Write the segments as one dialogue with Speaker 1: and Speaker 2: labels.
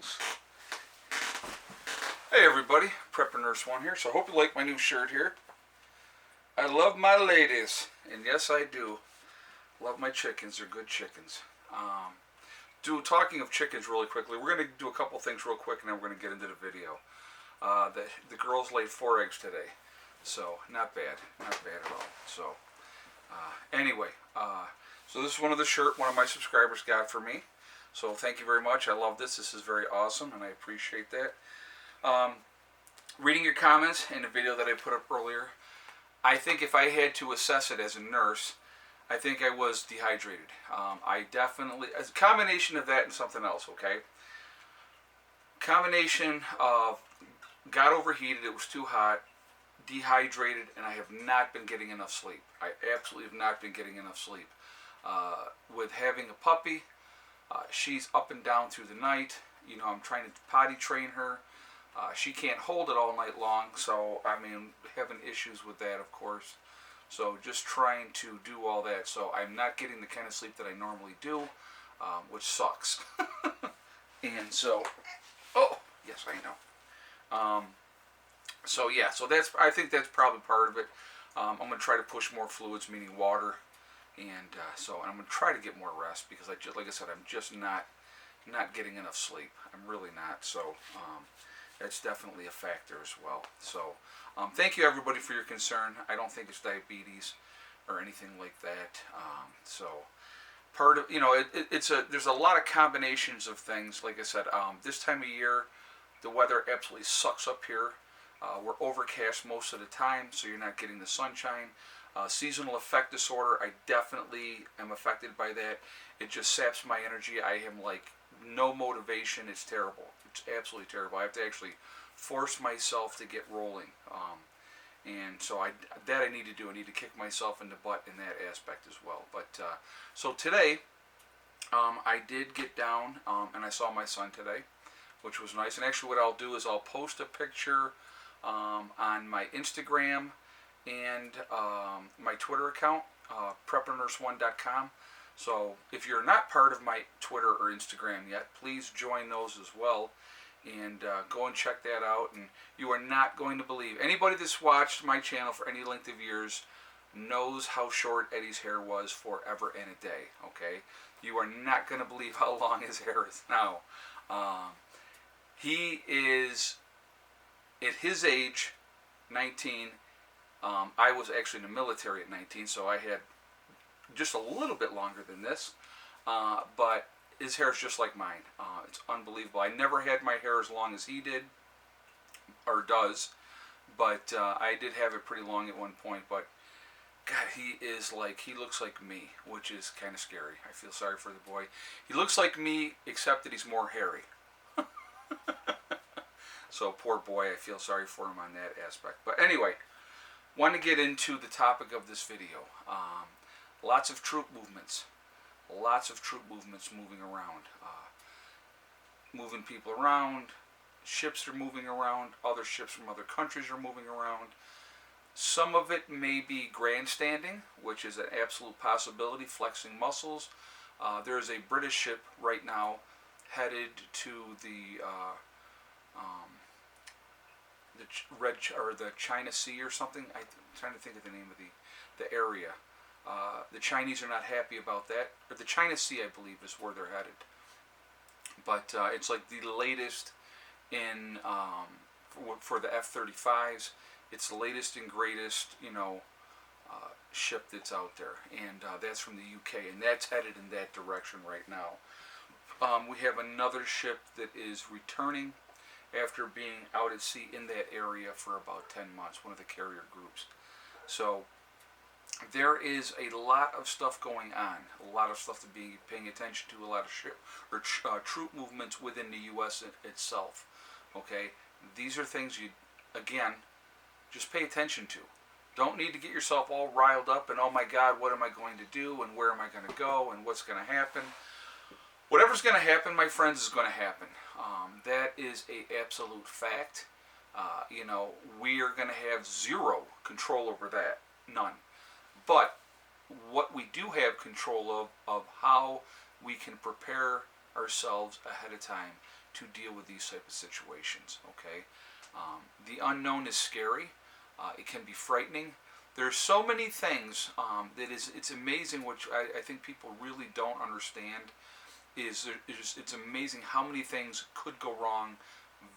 Speaker 1: things. Hey everybody, Preparedness 1 here. So I hope you like my new shirt here. I love my ladies, and yes I do. Love my chickens, they're good chickens. Talking of chickens really quickly, we're going to do a couple things real quick and then we're going to get into the video. The girls laid 4 eggs today, so not bad at all. So anyway, so this is one of my subscribers got for me. So thank you very much. I love this. This is very awesome, and I appreciate that. Reading your comments in the video that I put up earlier, I think if I had to assess it as a nurse, I think I was dehydrated. I definitely, a combination of that and something else, okay? Combination of got overheated, it was too hot, dehydrated, and I have not been getting enough sleep. I absolutely have not been getting enough sleep. With having a puppy, she's up and down through the night. You know, I'm trying to potty train her. She can't hold it all night long, so I mean, having issues with that, of course. So just trying to do all that. So I'm not getting the kind of sleep that I normally do, which sucks. And so, oh yes, I know. So yeah, so I think that's probably part of it. I'm gonna try to push more fluids, meaning water, and I'm gonna try to get more rest because like I said, I'm just not getting enough sleep. I'm really not. So that's definitely a factor as well. So thank you everybody for your concern. I don't think it's diabetes or anything like that. So part of, you know, there's a lot of combinations of things. Like I said, this time of year, the weather absolutely sucks up here. We're overcast most of the time, so you're not getting the sunshine. Seasonal affect disorder, I definitely am affected by that. It just saps my energy. I am like no motivation. It's terrible. It's absolutely terrible. I have to actually force myself to get rolling. And so I need to do. I need to kick myself in the butt in that aspect as well. But so today, I did get down and I saw my son today, which was nice. And actually what I'll do is I'll post a picture on my Instagram and my Twitter account, preparedness1.com. So if you're not part of my Twitter or Instagram yet, please join those as well, and go and check that out. And you are not going to believe, anybody that's watched my channel for any length of years knows how short Eddie's hair was forever and a day, okay? You are not going to believe how long his hair is now. He is, at his age, 19, I was actually in the military at 19, so I had just a little bit longer than this, but his hair is just like mine. It's unbelievable. I never had my hair as long as he did, or does, but I did have it pretty long at one point. But God, he looks like me, which is kind of scary. I feel sorry for the boy. He looks like me, except that he's more hairy. So poor boy, I feel sorry for him on that aspect. But anyway, want to get into the topic of this video. Lots of troop movements. Lots of troop movements moving around. Moving people around. Ships are moving around. Other ships from other countries are moving around. Some of it may be grandstanding, which is an absolute possibility, flexing muscles. There is a British ship right now headed to the China Sea or something. I'm trying to think of the name of the area. The Chinese are not happy about that. Or the China Sea, I believe, is where they're headed. But it's like the latest in for the F-35s. It's the latest and greatest, you know, ship that's out there, and that's from the UK, and that's headed in that direction right now. We have another ship that is returning after being out at sea in that area for about 10 months, one of the carrier groups. So there is a lot of stuff going on, a lot of stuff to be paying attention to, a lot of troop movements within the U.S. itself. Okay, these are things you, again, just pay attention to. Don't need to get yourself all riled up and, oh my God, what am I going to do and where am I going to go and what's going to happen. Whatever's going to happen, my friends, is going to happen. That is an absolute fact. You know, we are going to have zero control over that. None. But what we do have control of how we can prepare ourselves ahead of time to deal with these type of situations. Okay, the unknown is scary. It can be frightening. There's so many things it's amazing, which I think people really don't understand. It's amazing how many things could go wrong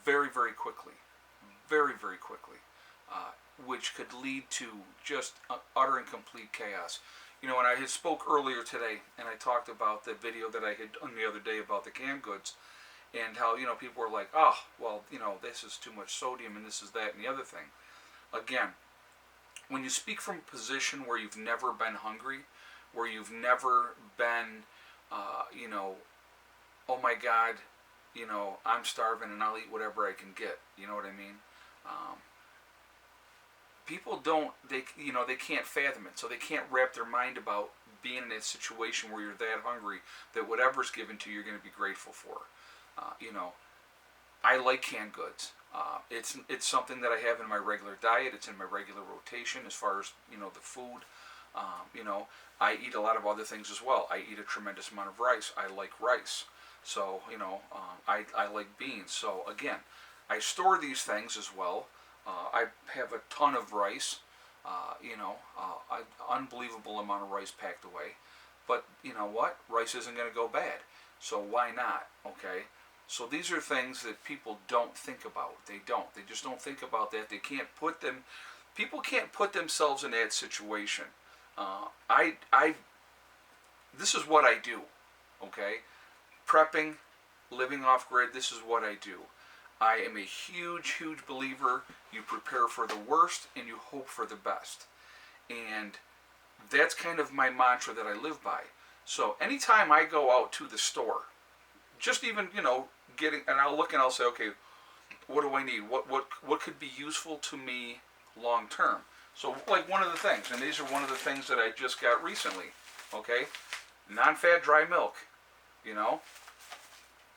Speaker 1: very, very quickly, very, very quickly, which could lead to just utter and complete chaos. You know, when I had spoke earlier today, and I talked about the video that I had done the other day about the canned goods, and how, you know, people were like, oh, well, you know, this is too much sodium, and this is that, and the other thing. Again, when you speak from a position where you've never been hungry, where you've never been, you know, oh my God, you know, I'm starving and I'll eat whatever I can get. You know what I mean? People don't, you know, they can't fathom it, so they can't wrap their mind about being in a situation where you're that hungry that whatever's given to you, you're going to be grateful for. You know, I like canned goods. It's something that I have in my regular diet. It's in my regular rotation as far as, you know, the food. You know, I eat a lot of other things as well. I eat a tremendous amount of rice. I like rice. So, you know, I like beans. So, again, I store these things as well. I have a ton of rice. You know, unbelievable amount of rice packed away. But, you know what? Rice isn't going to go bad. So why not? Okay? So these are things that people don't think about. They don't. They just don't think about that. They can't put them. People can't put themselves in that situation. This is what I do. Okay, prepping, living off grid. This is what I do. I am a huge, huge believer. You prepare for the worst and you hope for the best. And that's kind of my mantra that I live by. So anytime I go out to the store, just even, you know, and I'll look and I'll say, okay, what do I need? What could be useful to me long term? So, like, one of the things, and these are one of the things that I just got recently, okay? Non-fat dry milk, you know,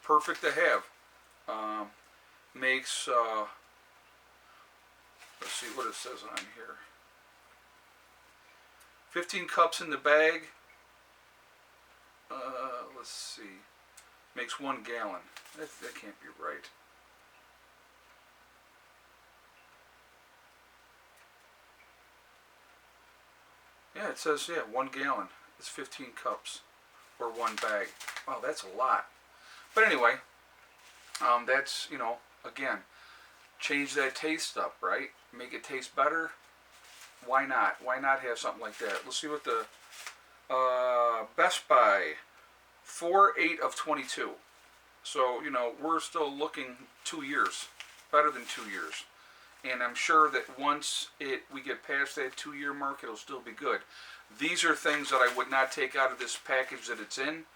Speaker 1: perfect to have. Makes, let's see what it says on here. 15 cups in the bag. Let's see. Makes 1 gallon. That can't be right. Yeah, it says, yeah, 1 gallon. It's 15 cups, or 1 bag. Wow, that's a lot. But anyway, that's, you know, again, change that taste up, right? Make it taste better. Why not? Why not have something like that? Let's see what the Best Buy, 4/8 of 22. So, you know, we're still looking 2 years, better than 2 years. And I'm sure that once we get past that 2-year mark, it'll still be good. These are things that I would not take out of this package that it's in.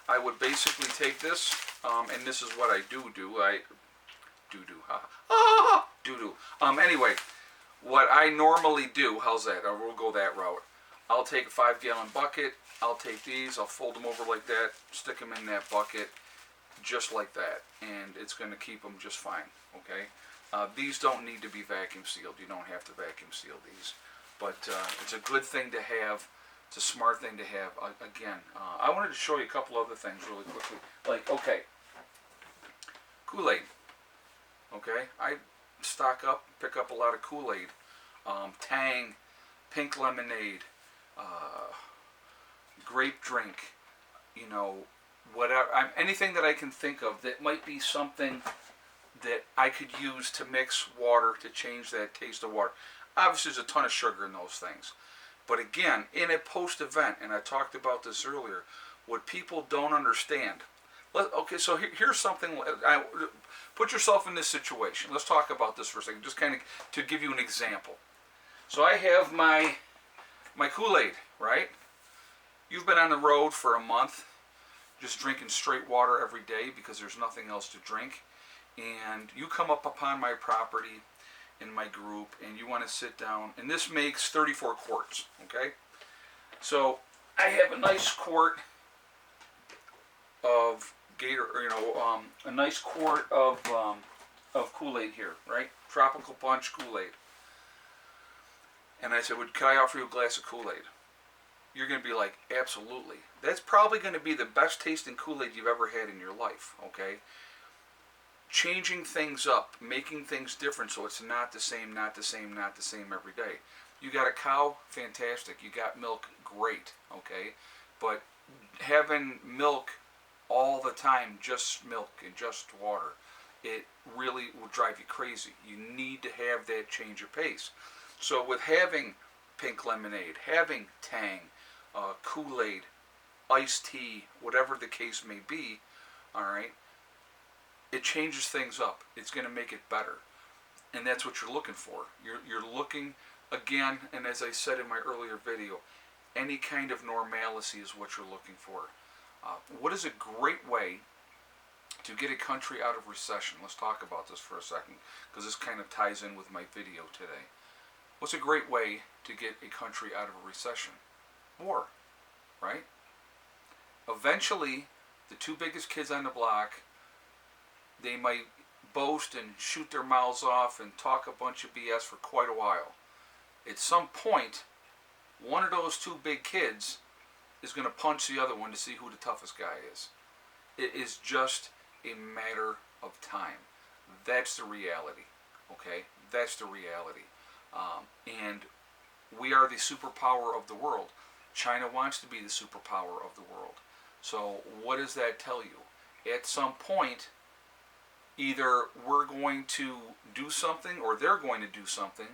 Speaker 1: I would basically take this, and this is what I do. Anyway, what I normally do, how's that? We'll go that route. I'll take a 5-gallon bucket. I'll take these. I'll fold them over like that, stick them in that bucket, just like that, and it's going to keep them just fine. Okay. These don't need to be vacuum sealed. You don't have to vacuum seal these, but it's a good thing to have. It's a smart thing to have. Again, I wanted to show you a couple other things really quickly. Like, okay, Kool-Aid. Okay, I stock up, pick up a lot of Kool-Aid, Tang, pink lemonade, grape drink. You know, whatever. Anything that I can think of that might be something that I could use to mix water to change that taste of water. Obviously, there's a ton of sugar in those things. But again, in a post-event, and I talked about this earlier, what people don't understand. Okay, so here's something. Put yourself in this situation. Let's talk about this for a second, just kind of to give you an example. So I have my Kool-Aid, right? You've been on the road for a month, just drinking straight water every day because there's nothing else to drink. And you come up upon my property in my group and you want to sit down, and this makes 34 quarts, okay? So I have a nice quart of a nice quart of Kool-Aid here, right? Tropical Punch Kool-Aid. And I said, could I offer you a glass of Kool-Aid? You're going to be like, absolutely. That's probably going to be the best tasting Kool-Aid you've ever had in your life, okay? changing things up, making things different so it's not the same, not the same, not the same every day. You got a cow, fantastic. You got milk, great, okay? But having milk all the time, just milk and just water, it really will drive you crazy. You need to have that change of pace. So with having pink lemonade, having Tang, Kool-Aid, iced tea, whatever the case may be, all right, it changes things up. It's going to make it better. And that's what you're looking for. You're looking, again, and as I said in my earlier video, any kind of normalcy is what you're looking for. What is a great way to get a country out of recession? Let's talk about this for a second, because this kind of ties in with my video today. What's a great way to get a country out of a recession? War, right? Eventually, the two biggest kids on the block, they might boast and shoot their mouths off and talk a bunch of BS for quite a while. At some point, one of those two big kids is going to punch the other one to see who the toughest guy is. It is just a matter of time. That's the reality, okay? That's the reality. And we are the superpower of the world. China wants to be the superpower of the world. So what does that tell you? At some point, either we're going to do something or they're going to do something.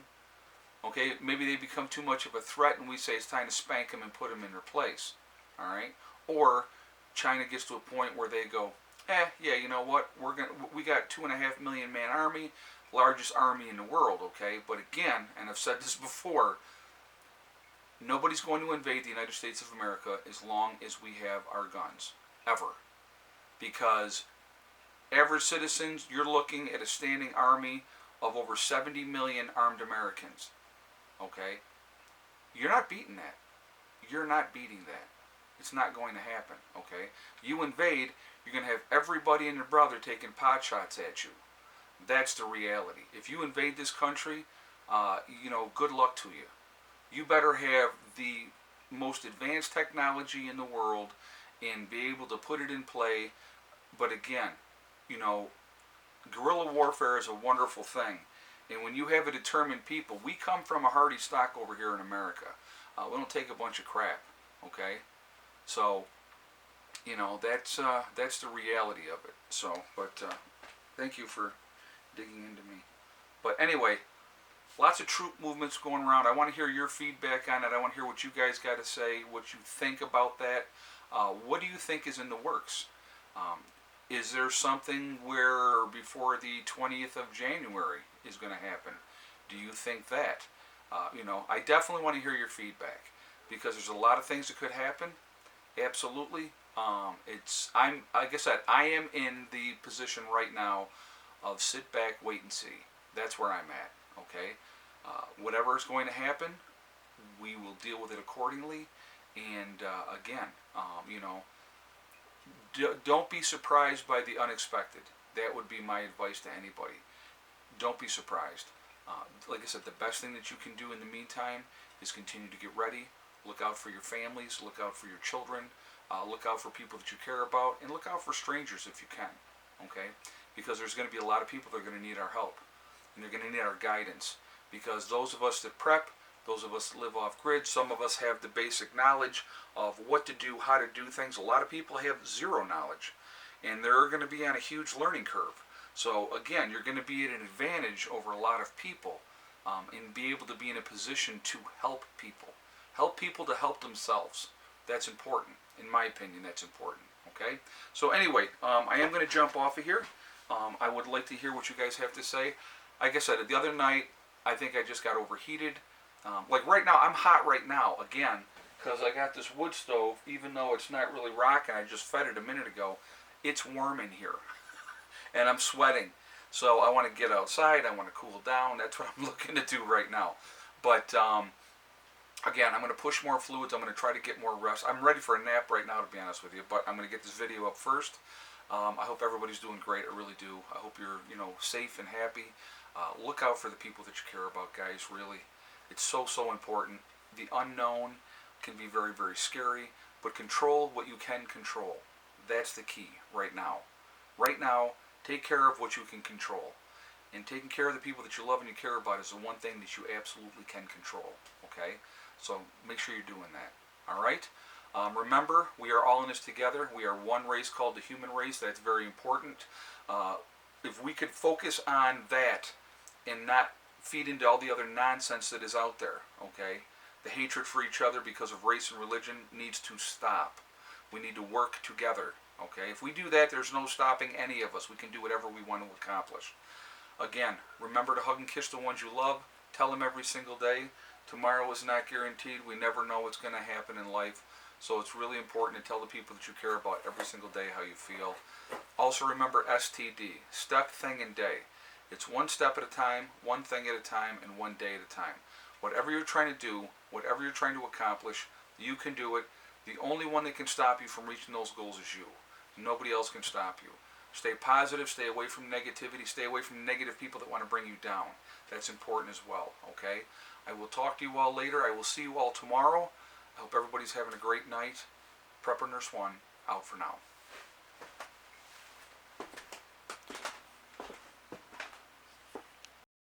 Speaker 1: Okay, maybe they become too much of a threat and we say it's time to spank them and put them in their place. All right? Or China gets to a point where they go, yeah, you know what? We got 2.5 million man army, largest army in the world, okay? But again, and I've said this before, nobody's going to invade the United States of America as long as we have our guns, ever. Because average citizens, you're looking at a standing army of over 70 million armed Americans, okay? You're not beating that. You're not beating that. It's not going to happen, okay? You invade, you're going to have everybody and their brother taking pot shots at you. That's the reality. If you invade this country, good luck to you. You better have the most advanced technology in the world and be able to put it in play. But again, guerrilla warfare is a wonderful thing. And when you have a determined people, we come from a hardy stock over here in America. We don't take a bunch of crap, okay? So, that's the reality of it. So, but thank you for digging into me. But anyway, lots of troop movements going around. I want to hear your feedback on it. I want to hear what you guys got to say, what you think about that. What do you think is in the works? Is there something where before the 20th of January is going to happen? Do you think that? I definitely want to hear your feedback because there's a lot of things that could happen. Absolutely. Like I said, I am in the position right now of sit back, wait and see. That's where I'm at. Okay. Whatever is going to happen, we will deal with it accordingly. And again, don't be surprised by the unexpected. That would be my advice to anybody. Don't be surprised. Like I said, the best thing that you can do in the meantime is continue to get ready. Look out for your families. Look out for your children. Look out for people that you care about. And look out for strangers if you can. Okay? Because there's going to be a lot of people that are going to need our help. And they're going to need our guidance. Because those of us that prep, those of us that live off grid, some of us have the basic knowledge of what to do, how to do things. A lot of people have zero knowledge. And they're going to be on a huge learning curve. So again, you're going to be at an advantage over a lot of people and be able to be in a position to help people. Help people to help themselves. That's important. In my opinion, that's important. Okay? So anyway, I am going to jump off of here. I would like to hear what you guys have to say. Like I said, the other night, I think I just got overheated. Like right now, I'm hot right now, again, because I got this wood stove, even though it's not really rocking, I just fed it a minute ago. It's warm in here. And I'm sweating. So I want to get outside. I want to cool down. That's what I'm looking to do right now. But again, I'm going to push more fluids. I'm going to try to get more rest. I'm ready for a nap right now, to be honest with you. But I'm going to get this video up first. I hope everybody's doing great. I really do. I hope you're, safe and happy. Look out for the people that you care about, guys. Really, it's so important. The unknown can be very, very scary. But control what you can control. That's the key right now. Right now, Take care of what you can control. And taking care of the people that you love and you care about is the one thing that you absolutely can control. Okay? So make sure you're doing that. All right? Remember, we are all in this together. We are one race called the human race. That's very important. If we could focus on that and not feed into all the other nonsense that is out there, okay? The hatred for each other because of race and religion needs to stop. We need to work together, okay? If we do that, there's no stopping any of us. We can do whatever we want to accomplish. Again, remember to hug and kiss the ones you love. Tell them every single day. Tomorrow is not guaranteed. We never know what's going to happen in life. So it's really important to tell the people that you care about every single day how you feel. Also remember STD, step, thing, and day. It's one step at a time, one thing at a time, and one day at a time. Whatever you're trying to do, whatever you're trying to accomplish, you can do it. The only one that can stop you from reaching those goals is you. Nobody else can stop you. Stay positive, stay away from negativity, stay away from negative people that want to bring you down. That's important as well, okay? I will talk to you all later. I will see you all tomorrow. I hope everybody's having a great night. Prepper Nurse 1, out for now.